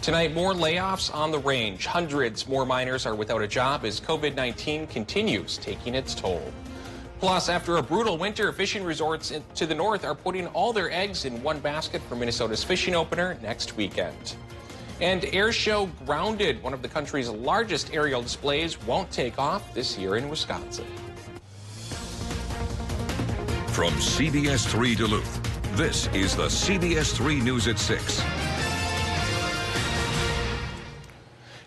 Tonight, more layoffs on the range. Hundreds more miners are without a job as COVID-19 continues taking its toll. Plus, after a brutal winter, fishing resorts to the north are putting all their eggs in one basket for Minnesota's fishing opener next weekend. And Air Show grounded. One of the country's largest aerial displays won't take off this year in Wisconsin. From CBS3 Duluth, this is the CBS3 News at 6.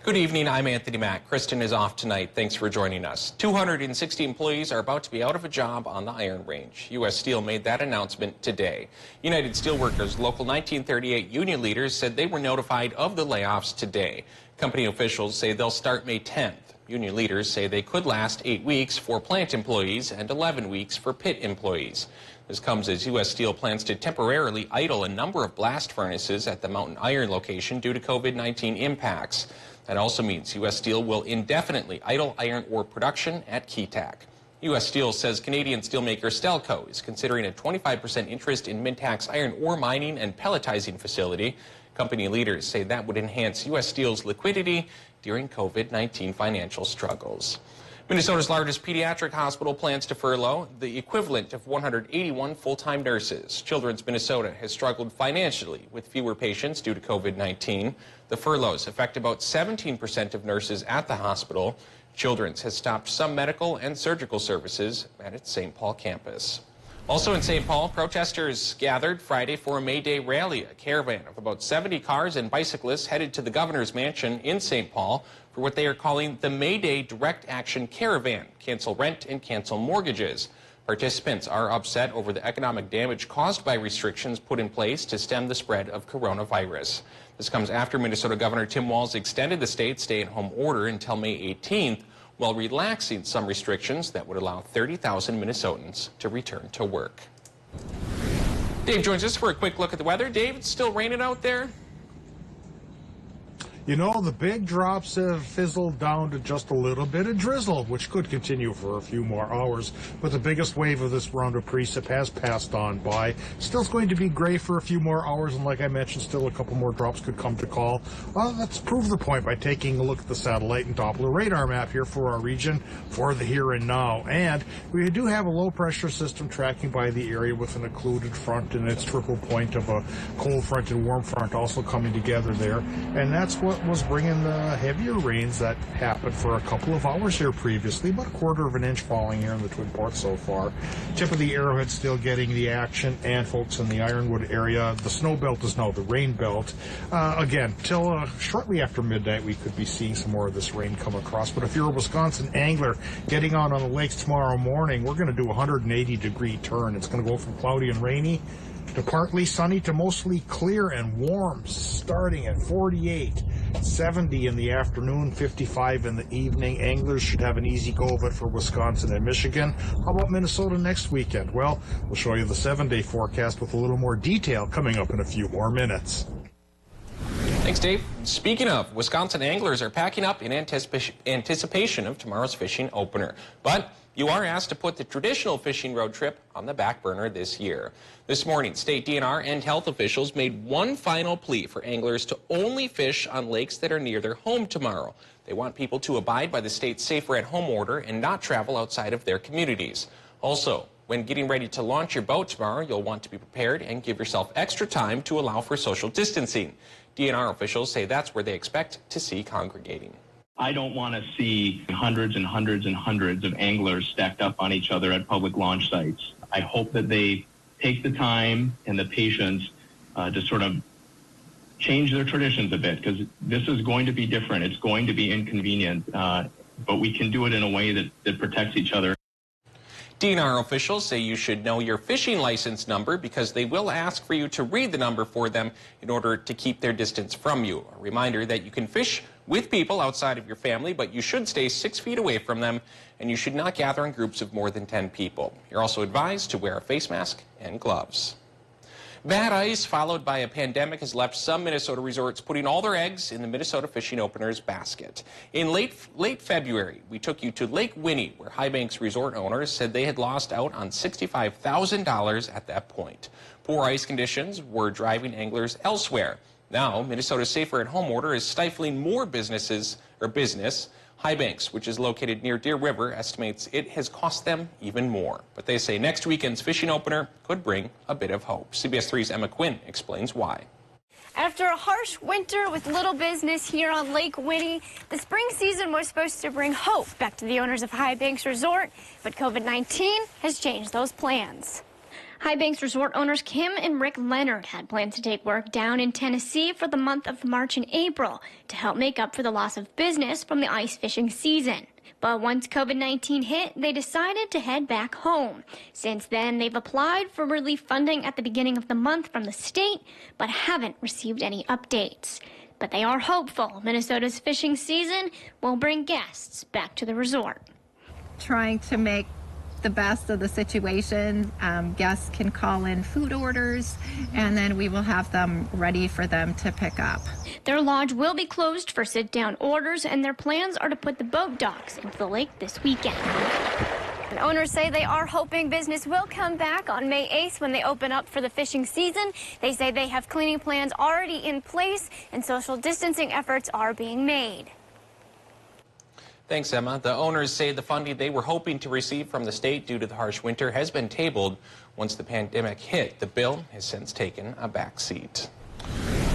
Good evening, I'm Anthony Mack. Kristen is off tonight. Thanks for joining us. 260 employees are about to be out of a job on the Iron Range. U.S. Steel made that announcement today. United Steelworkers Local 1938 union leaders said they were notified of the layoffs today. Company officials say they'll start May 10th. Union leaders say they could last 8 weeks for plant employees and 11 weeks for pit employees. This comes as U.S. Steel plans to temporarily idle a number of blast furnaces at the Mountain Iron location due to COVID-19 impacts. That also means U.S. Steel will indefinitely idle iron ore production at Keetac. U.S. Steel says Canadian steelmaker Stelco is considering a 25% interest in Mintac's iron ore mining and pelletizing facility. Company leaders say that would enhance U.S. Steel's liquidity during COVID-19 financial struggles. Minnesota's largest pediatric hospital plans to furlough the equivalent of 181 full-time nurses. Children's Minnesota has struggled financially with fewer patients due to COVID-19. The furloughs affect about 17% of nurses at the hospital. Children's has stopped some medical and surgical services at its St. Paul campus. Also in St. Paul, protesters gathered Friday for a May Day rally. A caravan of about 70 cars and bicyclists headed to the governor's mansion in St. Paul for what they are calling the May Day Direct Action Caravan. Cancel rent and cancel mortgages. Participants are upset over the economic damage caused by restrictions put in place to stem the spread of coronavirus. This comes after Minnesota Governor Tim Walz extended the state's stay-at-home order until May 18th, while relaxing some restrictions that would allow 30,000 Minnesotans to return to work. Dave joins us for a quick look at the weather. Dave, it's still raining out there? You know, the big drops have fizzled down to just a little bit of drizzle, which could continue for a few more hours. But the biggest wave of this round of precip has passed on by. Still it's going to be gray for a few more hours, and like I mentioned, still a couple more drops could come to call. Well, let's prove the point by taking a look at the satellite and Doppler radar map here for our region for the here and now. And we do have a low-pressure system tracking by the area with an occluded front and its triple point of a cold front and warm front also coming together there. And that's what was bringing the heavier rains that happened for a couple of hours here previously, about a quarter of an inch falling here in the Twin Ports so far. Tip of the Arrowhead still getting the action, and folks in the Ironwood area, the snow belt is now the rain belt. Again, till shortly after midnight we could be seeing some more of this rain come across, but if you're a Wisconsin angler getting out on the lakes tomorrow morning, we're going to do a 180-degree turn. It's going to go from cloudy and rainy to partly sunny to mostly clear and warm, starting at 48, 70 in the afternoon, 55 in the evening. Anglers should have an easy go of it for Wisconsin and Michigan. How about Minnesota next weekend? Well, we'll show you the 7-day forecast with a little more detail coming up in a few more minutes. Thanks, Dave. Speaking of, Wisconsin anglers are packing up in anticipation of tomorrow's fishing opener. But you are asked to put the traditional fishing road trip on the back burner this year. This morning, state DNR and health officials made one final plea for anglers to only fish on lakes that are near their home tomorrow. They want people to abide by the state's safer at home order and not travel outside of their communities. Also, when getting ready to launch your boat tomorrow, you'll want to be prepared and give yourself extra time to allow for social distancing. DNR officials say that's where they expect to see congregating. I don't want to see hundreds and hundreds and hundreds of anglers stacked up on each other at public launch sites. I hope that they take the time and the patience to sort of change their traditions a bit, because this is going to be different. It's going to be inconvenient, but we can do it in a way that protects each other. DNR officials say you should know your fishing license number because they will ask for you to read the number for them in order to keep their distance from you. A reminder that you can fish with people outside of your family, but you should stay 6 feet away from them, and you should not gather in groups of more than 10 people. You're also advised to wear a face mask and gloves. Bad ice followed by a pandemic has left some Minnesota resorts putting all their eggs in the Minnesota Fishing Opener's basket. In late February, we took you to Lake Winnie, where High Banks resort owners said they had lost out on $65,000 at that point. Poor ice conditions were driving anglers elsewhere. Now, Minnesota's Safer at Home order is stifling more business. High Banks, which is located near Deer River, estimates it has cost them even more. But they say next weekend's fishing opener could bring a bit of hope. CBS 3's Emma Quinn explains why. After a harsh winter with little business here on Lake Winnie, the spring season was supposed to bring hope back to the owners of High Banks Resort, but COVID-19 has changed those plans. High Banks Resort owners Kim and Rick Leonard had planned to take work down in Tennessee for the month of March and April to help make up for the loss of business from the ice fishing season. But once COVID-19 hit, they decided to head back home. Since then, they've applied for relief funding at the beginning of the month from the state, but haven't received any updates. But they are hopeful Minnesota's fishing season will bring guests back to the resort. Trying to make the best of the situation. Guests can call in food orders, and then we will have them ready for them to pick up. Their lodge will be closed for sit-down orders, and their plans are to put the boat docks into the lake this weekend. And owners say they are hoping business will come back on May 8th when they open up for the fishing season. They say they have cleaning plans already in place, and social distancing efforts are being made. Thanks, Emma. The owners say the funding they were hoping to receive from the state due to the harsh winter has been tabled once the pandemic hit. The bill has since taken a back seat.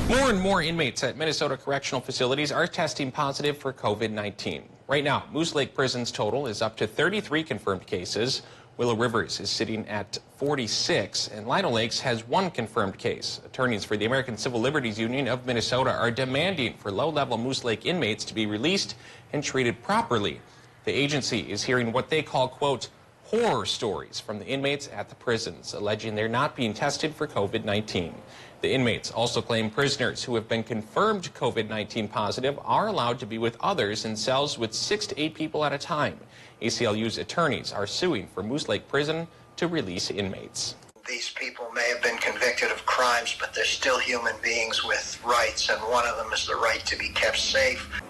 More and more inmates at Minnesota correctional facilities are testing positive for COVID-19. Right now, Moose Lake Prison's total is up to 33 confirmed cases. Willow Rivers is sitting at 46, and Lino Lakes has 1 confirmed case. Attorneys for the American Civil Liberties Union of Minnesota are demanding for low-level Moose Lake inmates to be released and treated properly. The agency is hearing what they call, quote, horror stories from the inmates at the prisons, alleging they're not being tested for COVID-19. The inmates also claim prisoners who have been confirmed COVID-19 positive are allowed to be with others in cells with 6 to 8 people at a time. ACLU's attorneys are suing for Moose Lake Prison to release inmates. These people may have been convicted of crimes, but they're still human beings with rights, and one of them is the right to be kept safe.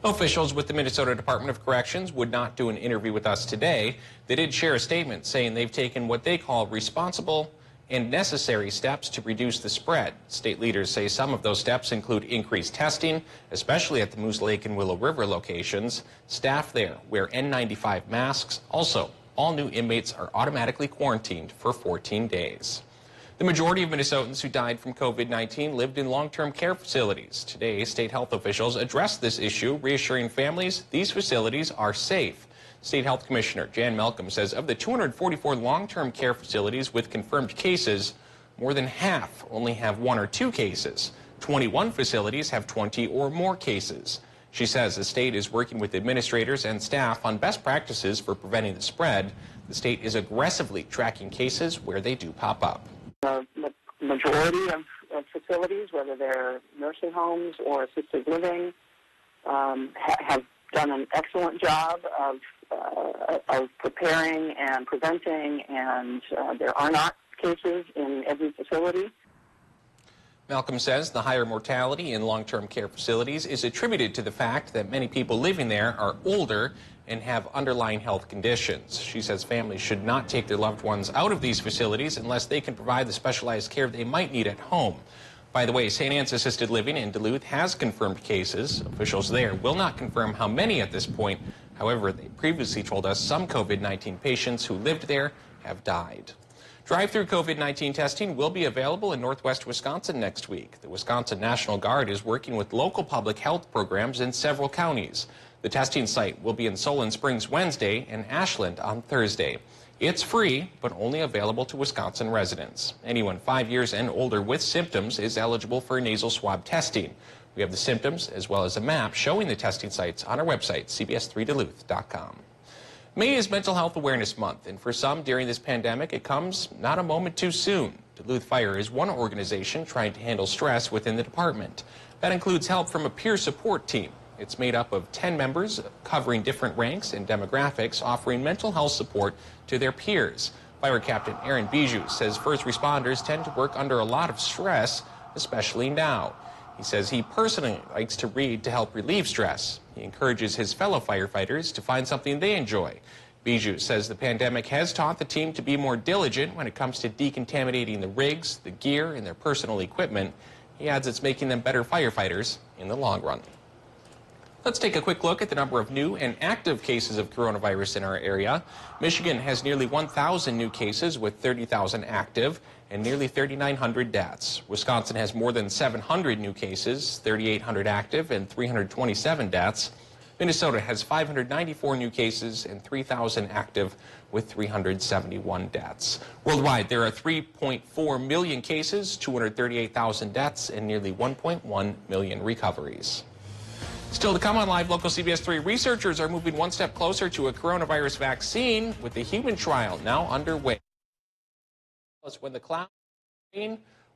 Officials with the Minnesota Department of Corrections would not do an interview with us today. They did share a statement saying they've taken what they call responsible and necessary steps to reduce the spread. State leaders say some of those steps include increased testing, especially at the Moose Lake and Willow River locations. Staff there wear N95 masks. Also, all new inmates are automatically quarantined for 14 days. The majority of Minnesotans who died from COVID-19 lived in long-term care facilities. Today, state health officials addressed this issue, reassuring families these facilities are safe. State Health Commissioner Jan Malcolm says of the 244 long-term care facilities with confirmed cases, more than half only have 1 or 2 cases. 21 facilities have 20 or more cases. She says the state is working with administrators and staff on best practices for preventing the spread. The state is aggressively tracking cases where they do pop up. The majority of facilities, whether they're nursing homes or assisted living, have done an excellent job of preparing and preventing, and there are not cases in every facility. Malcolm says the higher mortality in long-term care facilities is attributed to the fact that many people living there are older and have underlying health conditions. She says families should not take their loved ones out of these facilities unless they can provide the specialized care they might need at home. By the way, St. Anne's Assisted Living in Duluth has confirmed cases. Officials there will not confirm how many at this point. However, they previously told us some COVID-19 patients who lived there have died. Drive-through COVID-19 testing will be available in northwest Wisconsin next week. The Wisconsin National Guard is working with local public health programs in several counties. The testing site will be in Solon Springs Wednesday and Ashland on Thursday. It's free, but only available to Wisconsin residents. Anyone 5 years and older with symptoms is eligible for nasal swab testing. We have the symptoms as well as a map showing the testing sites on our website, CBS3Duluth.com. May is Mental Health Awareness Month, and for some during this pandemic, it comes not a moment too soon. Duluth Fire is one organization trying to handle stress within the department. That includes help from a peer support team. It's made up of 10 members covering different ranks and demographics, offering mental health support to their peers. Fire Captain Aaron Bijou says first responders tend to work under a lot of stress, especially now. He says he personally likes to read to help relieve stress. He encourages his fellow firefighters to find something they enjoy. Bijou says the pandemic has taught the team to be more diligent when it comes to decontaminating the rigs, the gear, and their personal equipment. He adds it's making them better firefighters in the long run. Let's take a quick look at the number of new and active cases of coronavirus in our area. Michigan has nearly 1,000 new cases with 30,000 active and nearly 3,900 deaths. Wisconsin has more than 700 new cases, 3,800 active and 327 deaths. Minnesota has 594 new cases and 3,000 active with 371 deaths. Worldwide, there are 3.4 million cases, 238,000 deaths, and nearly 1.1 million recoveries. Still to come on Live Local CBS 3, researchers are moving one step closer to a coronavirus vaccine with the human trial now underway. Plus, when the cloud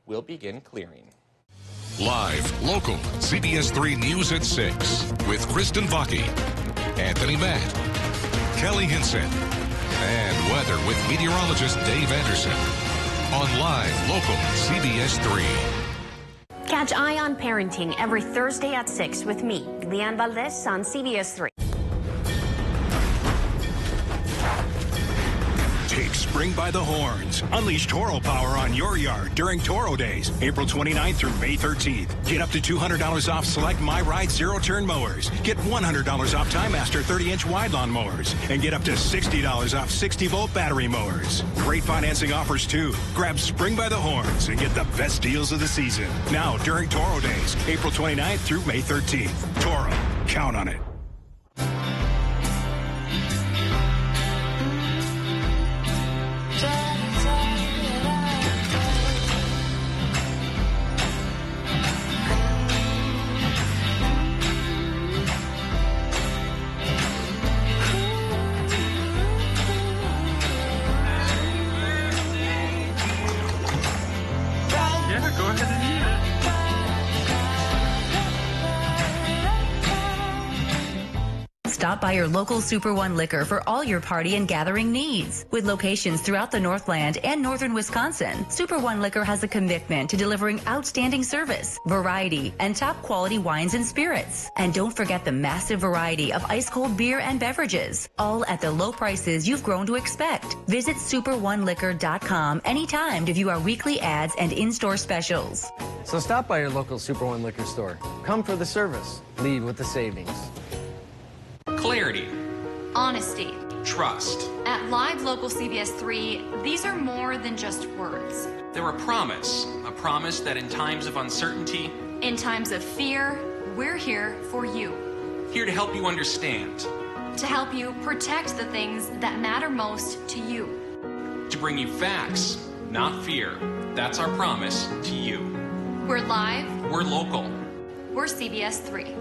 will begin clearing. Live, local, CBS 3 News at 6 with Kristen Vaki, Anthony Matt, Kelly Hinson, and weather with meteorologist Dave Anderson on Live, local, CBS 3. Catch Eye on Parenting every Thursday at 6 with me, Leanne Valdez, on CBS 3. Take spring by the horns. Unleash Toro power on your yard during Toro Days, April 29th through May 13th. Get up to $200 off select My Ride zero-turn mowers. Get $100 off Time Master 30-inch wide lawn mowers. And get up to $60 off 60-volt battery mowers. Great financing offers, too. Grab spring by the horns and get the best deals of the season. Now, during Toro Days, April 29th through May 13th. Toro. Count on it. Stop by your local Super One Liquor for all your party and gathering needs. With locations throughout the Northland and northern Wisconsin, Super One Liquor has a commitment to delivering outstanding service, variety, and top quality wines and spirits. And don't forget the massive variety of ice-cold beer and beverages, all at the low prices you've grown to expect. Visit superoneliquor.com anytime to view our weekly ads and in-store specials. So stop by your local Super One Liquor store. Come for the service. Lead with the savings. Clarity. Honesty. Trust. At Live Local CBS 3, these are more than just words. They're a promise that in times of uncertainty, in times of fear, we're here for you. Here to help you understand. To help you protect the things that matter most to you. To bring you facts, not fear. That's our promise to you. We're live. We're local. We're CBS 3.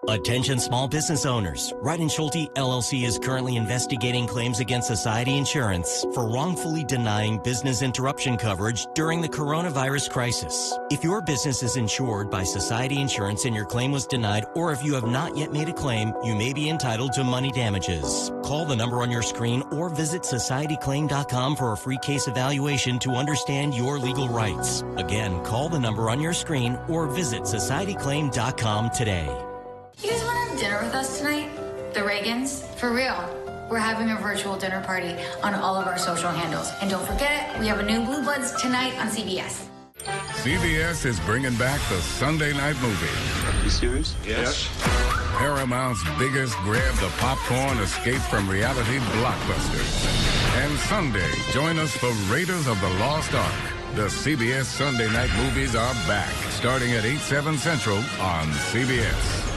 Attention small business owners. Wright & Schulte LLC is currently investigating claims against Society Insurance for wrongfully denying business interruption coverage during the coronavirus crisis. If your business is insured by Society Insurance and your claim was denied, or if you have not yet made a claim, you may be entitled to money damages. Call the number on your screen or visit societyclaim.com for a free case evaluation to understand your legal rights. Again, call the number on your screen or visit societyclaim.com today. You guys want to have dinner with us tonight? The Reagans? For real. We're having a virtual dinner party on all of our social handles. And don't forget it, we have a new Blue Bloods tonight on CBS. CBS is bringing back the Sunday night movie. You serious? Yes. Paramount's biggest grab the popcorn escape from reality blockbuster. And Sunday, join us for Raiders of the Lost Ark. The CBS Sunday night movies are back, starting at 8/7 Central on CBS.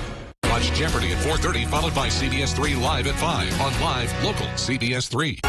Watch Jeopardy at 4:30, followed by CBS 3 Live at 5 on Live Local CBS 3.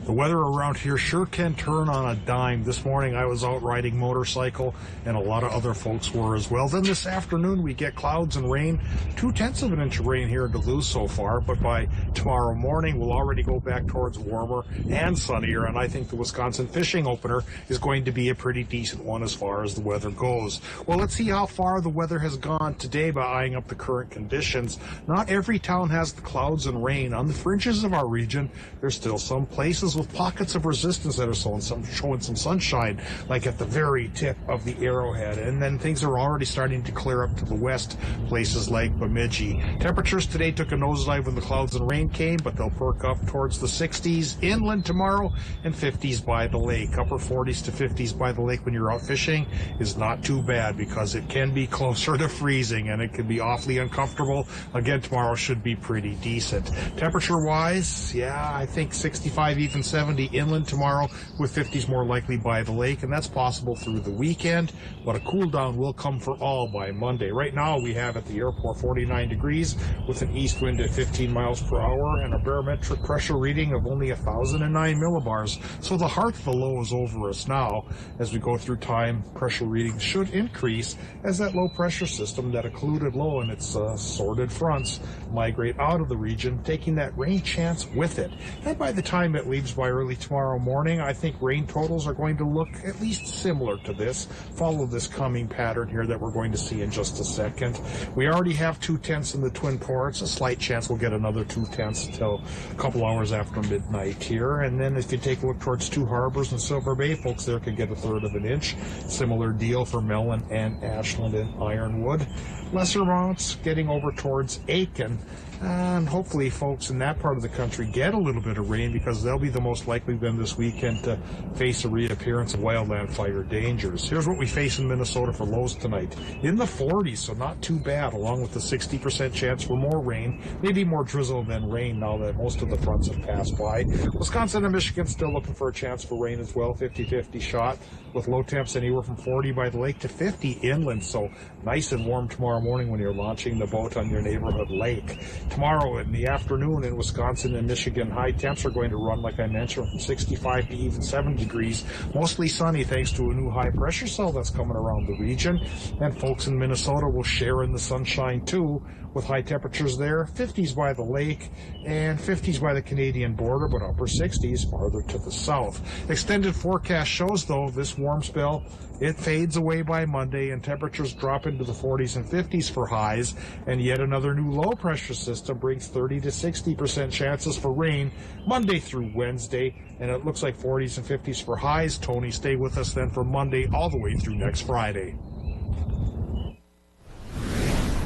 The weather around here sure can turn on a dime. This morning I was out riding motorcycle, and a lot of other folks were as well. Then this afternoon we get clouds and rain, 0.2 of an inch of rain here in Duluth so far, but by tomorrow morning we'll already go back towards warmer and sunnier, and I think the Wisconsin fishing opener is going to be a pretty decent one as far as the weather goes. Well, let's see how far the weather has gone today by eyeing up the current conditions. Not every town has the clouds and rain. On the fringes of our region, there's still some places areas with pockets of resistance that are showing some sunshine, like at the very tip of the arrowhead. And then things are already starting to clear up to the west, places like Bemidji. Temperatures today took a nosedive when the clouds and rain came, but they'll perk up towards the 60s inland tomorrow and 50s by the lake. Upper 40s to 50s by the lake when you're out fishing is not too bad, because it can be closer to freezing and it can be awfully uncomfortable. Again, tomorrow should be pretty decent. Temperature-wise, yeah, I think 65, even 70 inland tomorrow, with 50s more likely by the lake, and that's possible through the weekend, but a cool down will come for all by Monday. Right now we have at the airport 49 degrees with an east wind at 15 miles per hour and a barometric pressure reading of only 1,009 millibars. So the heart of the low is over us now. As we go through time, pressure readings should increase as that low pressure system, that occluded low and its sorted fronts, migrate out of the region, taking that rain chance with it. And by the time it leaves by early tomorrow morning, I think rain totals are going to look at least similar to this. Follow this coming pattern here that we're going to see in just a second. We already have 2/10 in the Twin Ports. A slight chance we'll get another 2/10 until a couple hours after midnight here. And then if you take a look towards Two Harbors and Silver Bay, folks there could get a third of an inch. Similar deal for Mellon and Ashland and Ironwood. Lesser amounts getting over towards Aiken. And hopefully folks in that part of the country get a little bit of rain, because they'll be the most likely then this weekend to face a reappearance of wildland fire dangers. Here's what we face in Minnesota for lows tonight. In the 40s, so not too bad, along with the 60% chance for more rain, maybe more drizzle than rain now that most of the fronts have passed by. Wisconsin and Michigan still looking for a chance for rain as well, 50-50 shot, with low temps anywhere from 40 by the lake to 50 inland, so nice and warm tomorrow morning when you're launching the boat on your neighborhood lake. Tomorrow in the afternoon in Wisconsin and Michigan, high temps are going to run, like I mentioned, from 65 to even 7 degrees. Mostly sunny thanks to a new high pressure cell that's coming around the region. And folks in Minnesota will share in the sunshine too, with high temperatures there, 50s by the lake and 50s by the Canadian border, but upper 60s farther to the south. Extended forecast shows, though, this warm spell, it fades away by Monday and temperatures drop into the 40s and 50s for highs, and yet another new low pressure system brings 30 to 60% chances for rain Monday through Wednesday, and it looks like 40s and 50s for highs. Tony, stay with us then for Monday all the way through next Friday.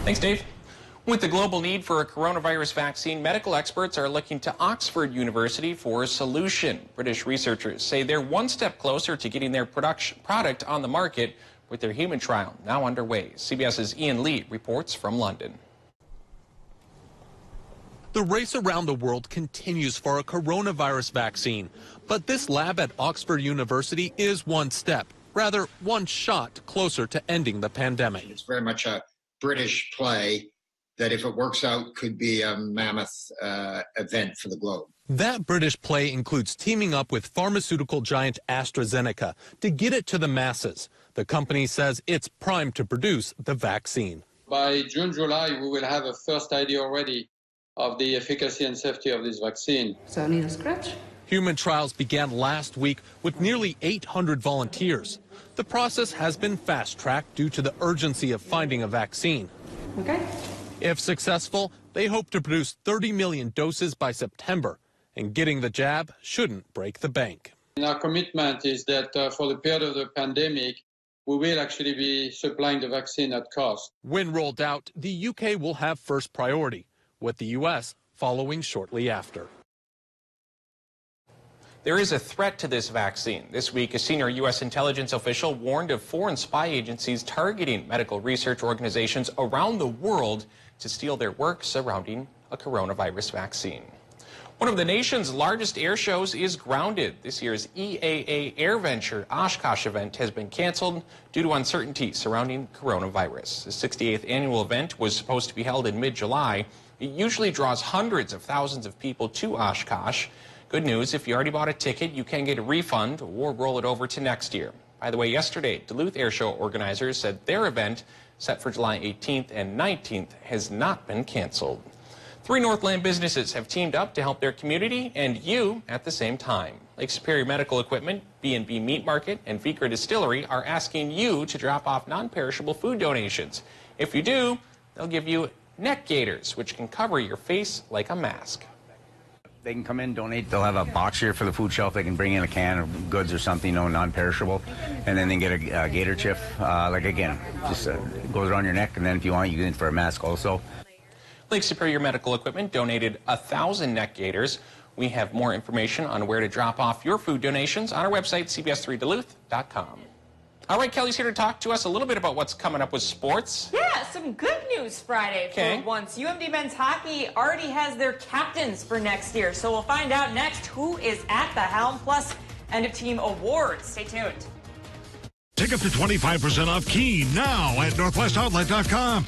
Thanks, Dave. With the global need for a coronavirus vaccine, medical experts are looking to Oxford University for a solution. British researchers say they're one step closer to getting their product on the market, with their human trial now underway. CBS's Ian Lee reports from London. The race around the world continues for a coronavirus vaccine, but this lab at Oxford University is one step, rather one shot closer to ending the pandemic. It's very much a British play that, if it works out, could be a mammoth event for the globe. That British play includes teaming up with pharmaceutical giant AstraZeneca to get it to the masses. The company says it's primed to produce the vaccine. By June, July, we will have a first idea already of the efficacy and safety of this vaccine. So I need a scratch. Human trials began last week with nearly 800 volunteers. The process has been fast-tracked due to the urgency of finding a vaccine. Okay. If successful, they hope to produce 30 million doses by September, and getting the jab shouldn't break the bank. And our commitment is that for the period of the pandemic, we will actually be supplying the vaccine at cost. When rolled out, the UK will have first priority, with the US following shortly after. There is a threat to this vaccine. This week, a senior U.S. intelligence official warned of foreign spy agencies targeting medical research organizations around the world to steal their work surrounding a coronavirus vaccine. One of the nation's largest air shows is grounded. This year's EAA AirVenture Oshkosh event has been canceled due to uncertainty surrounding coronavirus. The 68th annual event was supposed to be held in mid-July. It usually draws hundreds of thousands of people to Oshkosh. Good news, if you already bought a ticket, you can get a refund or roll it over to next year. By the way, yesterday, Duluth Air Show organizers said their event, set for July 18th and 19th, has not been canceled. 3 Northland businesses have teamed up to help their community and you at the same time. Lake Superior Medical Equipment, B&B Meat Market, and Vicar Distillery are asking you to drop off non-perishable food donations. If you do, they'll give you neck gaiters, which can cover your face like a mask. They can come in, donate. They'll have a box here for the food shelf. They can bring in a can of goods or something, non-perishable, and then they can get a gator chip. Again, just goes around your neck, and then if you want, you get it for a mask also. Lake Superior Medical Equipment donated 1,000 neck gaiters. We have more information on where to drop off your food donations on our website, CBS3Duluth.com. All right, Kelly's here to talk to us a little bit about what's coming up with sports. Yeah, some good news Friday for once. UMD men's hockey already has their captains for next year, so we'll find out next who is at the helm, plus end-of-team awards. Stay tuned. Take up to 25% off Key now at NorthwestOutlet.com.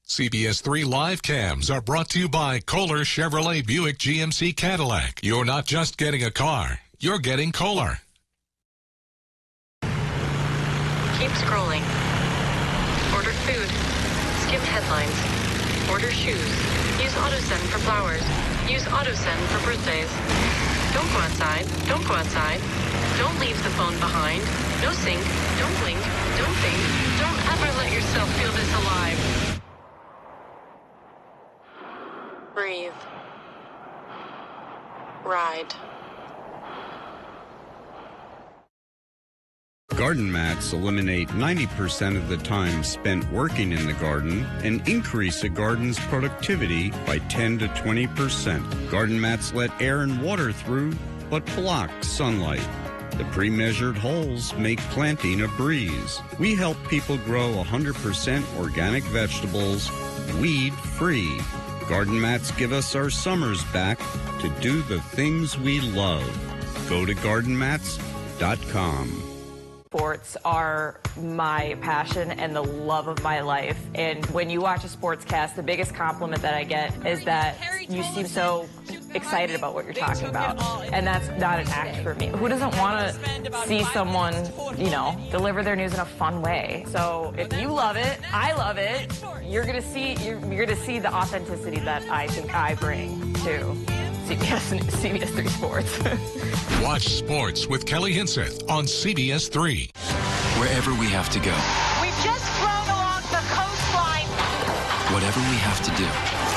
CBS3 live cams are brought to you by Kohler Chevrolet Buick GMC Cadillac. You're not just getting a car, you're getting Kohler. Keep scrolling. Order food. Skip headlines. Order shoes. Use AutoSend for flowers. Use AutoSend for birthdays. Don't go outside. Don't go outside. Don't leave the phone behind. No sync. Don't blink. Don't think. Don't ever let yourself feel this alive. Breathe. Ride. Garden mats eliminate 90% of the time spent working in the garden and increase a garden's productivity by 10 to 20%. Garden mats let air and water through, but block sunlight. The pre-measured holes make planting a breeze. We help people grow 100% organic vegetables, weed-free. Garden mats give us our summers back to do the things we love. Go to gardenmats.com. Sports are my passion and the love of my life. And when you watch a sportscast, the biggest compliment that I get is that you seem so excited about what you're talking about. And that's not an act for me. Who doesn't want to see someone, deliver their news in a fun way? So if you love it, I love it, you're gonna see the authenticity that I think I bring to CBS3 Sports. Watch sports with Kelly Hinseth on CBS3. Wherever we have to go. We've just flown along the coastline. Whatever we have to do.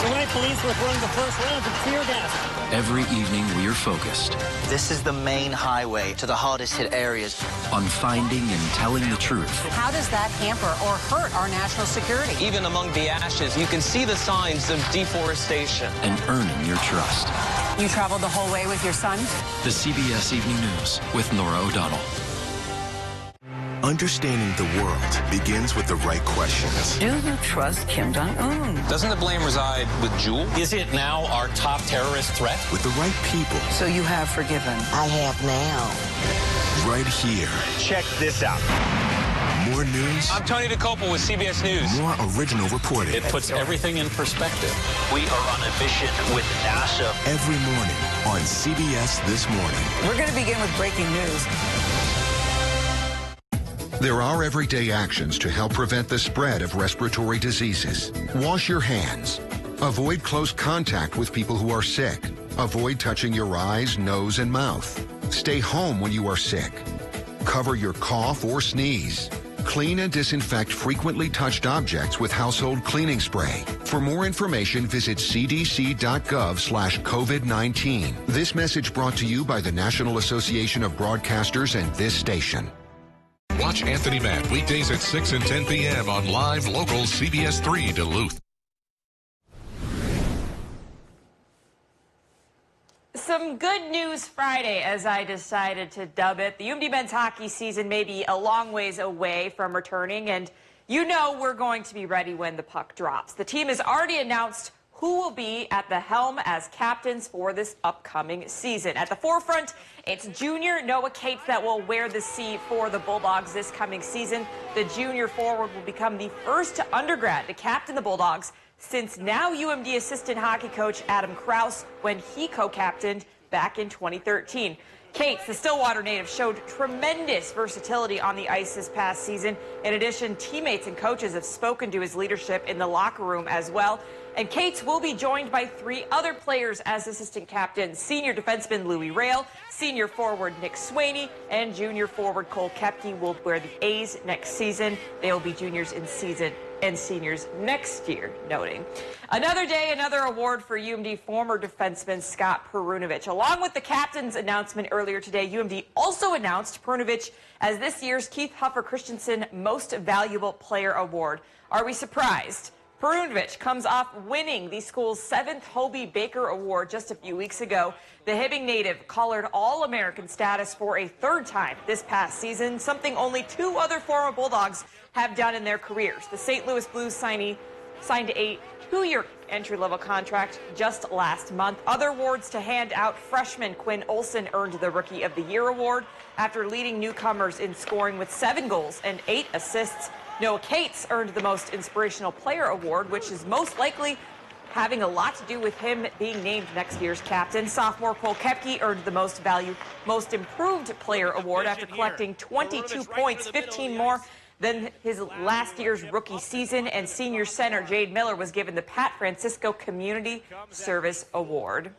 Tonight, police were throwing the first round of tear gas. Every evening, we are focused. This is the main highway to the hardest hit areas. On finding and telling the truth. How does that hamper or hurt our national security? Even among the ashes, you can see the signs of deforestation. And earning your trust. You traveled the whole way with your son? The CBS Evening News with Nora O'Donnell. Understanding the world begins with the right questions. Do you trust Kim Jong-un? Doesn't the blame reside with Jewel? Is it now our top terrorist threat? With the right people. So you have forgiven? I have now. Right here. Check this out. More news. I'm Tony DeCoppel with CBS News. More original reporting. It puts everything in perspective. We are on a mission with NASA. Every morning on CBS This Morning. We're going to begin with breaking news. There are everyday actions to help prevent the spread of respiratory diseases. Wash your hands. Avoid close contact with people who are sick. Avoid touching your eyes, nose, and mouth. Stay home when you are sick. Cover your cough or sneeze. Clean and disinfect frequently touched objects with household cleaning spray. For more information, visit cdc.gov/COVID-19. This message brought to you by the National Association of Broadcasters and this station. Watch Anthony Matt weekdays at 6 and 10 p.m. on live local CBS3 Duluth. Some good news Friday, as I decided to dub it. The UMD men's hockey season may be a long ways away from returning, and we're going to be ready when the puck drops. The team has already announced who will be at the helm as captains for this upcoming season. At the forefront, it's junior Noah Cates that will wear the C for the Bulldogs this coming season. The junior forward will become the first undergrad to captain the Bulldogs since now UMD assistant hockey coach Adam Krause when he co-captained back in 2013. Cates, the Stillwater native, showed tremendous versatility on the ice this past season. In addition, teammates and coaches have spoken to his leadership in the locker room as well. And Kates will be joined by 3 other players as assistant captains: senior defenseman Louis Rail, senior forward Nick Swaney, and junior forward Cole Koepke will wear the A's next season. They will be juniors in season and seniors next year, noting. Another day, another award for UMD former defenseman Scott Perunovich. Along with the captain's announcement earlier today, UMD also announced Perunovich as this year's Keith Huffer Christensen Most Valuable Player Award. Are we surprised? Perunovich comes off winning the school's 7th Hobie Baker Award just a few weeks ago. The Hibbing native collared All-American status for a 3rd time this past season, something only 2 other former Bulldogs have done in their careers. The St. Louis Blues signed a 2-year entry-level contract just last month. Other awards to hand out: freshman Quinn Olson earned the Rookie of the Year award after leading newcomers in scoring with 7 goals and 8 assists. Noah Cates earned the Most Inspirational Player award, which is most likely having a lot to do with him being named next year's captain. Sophomore Cole Koepke earned the Most Improved Player award after collecting 22 points, 15 more than his last year's rookie season. And senior center Jade Miller was given the Pat Francisco Community Service Award.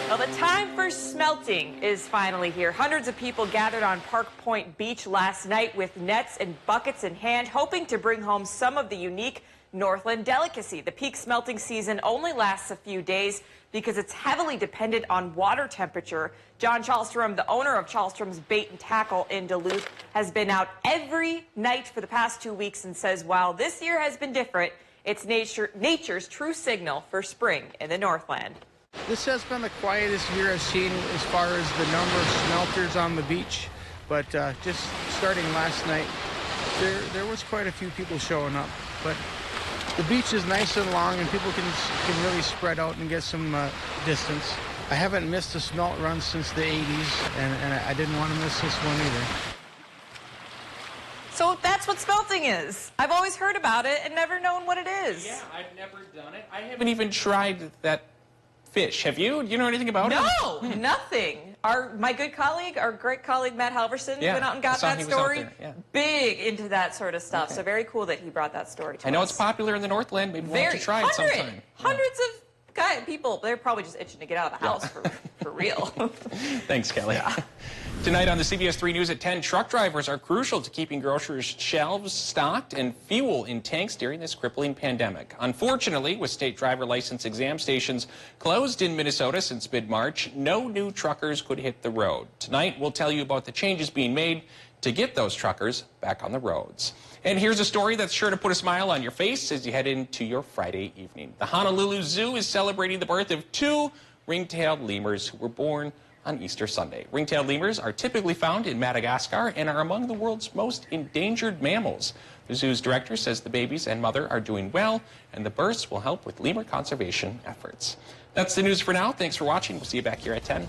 Well, the time for smelting is finally here. Hundreds of people gathered on Park Point Beach last night with nets and buckets in hand, hoping to bring home some of the unique Northland delicacy. The peak smelting season only lasts a few days because it's heavily dependent on water temperature. John Chalstrom, the owner of Chalstrom's Bait and Tackle in Duluth, has been out every night for the past 2 weeks and says while this year has been different, it's nature's true signal for spring in the Northland. This has been the quietest year I've seen as far as the number of smelters on the beach, but just starting last night, there was quite a few people showing up. But the beach is nice and long, and people can really spread out and get some distance. I haven't missed a smelt run since the 80s, and I didn't want to miss this one either. So that's what smelting is. I've always heard about it and never known what it is. Yeah, I've never done it. I haven't even tried that fish. Have you? Do you know anything about it? No, nothing. My great colleague Matt Halverson went out and got that story. Big into that sort of stuff. So very cool that he brought that story to us. I know it's popular in the Northland. Maybe we'll have to try it sometime. Hundreds of people. They're probably just itching to get out of the house for real. Thanks, Kelly. Tonight on the CBS3 News at 10, truck drivers are crucial to keeping grocers' shelves stocked and fuel in tanks during this crippling pandemic. Unfortunately, with state driver license exam stations closed in Minnesota since mid-March, no new truckers could hit the road. Tonight, we'll tell you about the changes being made to get those truckers back on the roads. And here's a story that's sure to put a smile on your face as you head into your Friday evening. The Honolulu Zoo is celebrating the birth of 2 ring-tailed lemurs who were born on Easter Sunday. Ring-tailed lemurs are typically found in Madagascar and are among the world's most endangered mammals. The zoo's director says the babies and mother are doing well, and the births will help with lemur conservation efforts. That's the news for now. Thanks for watching. We'll see you back here at 10.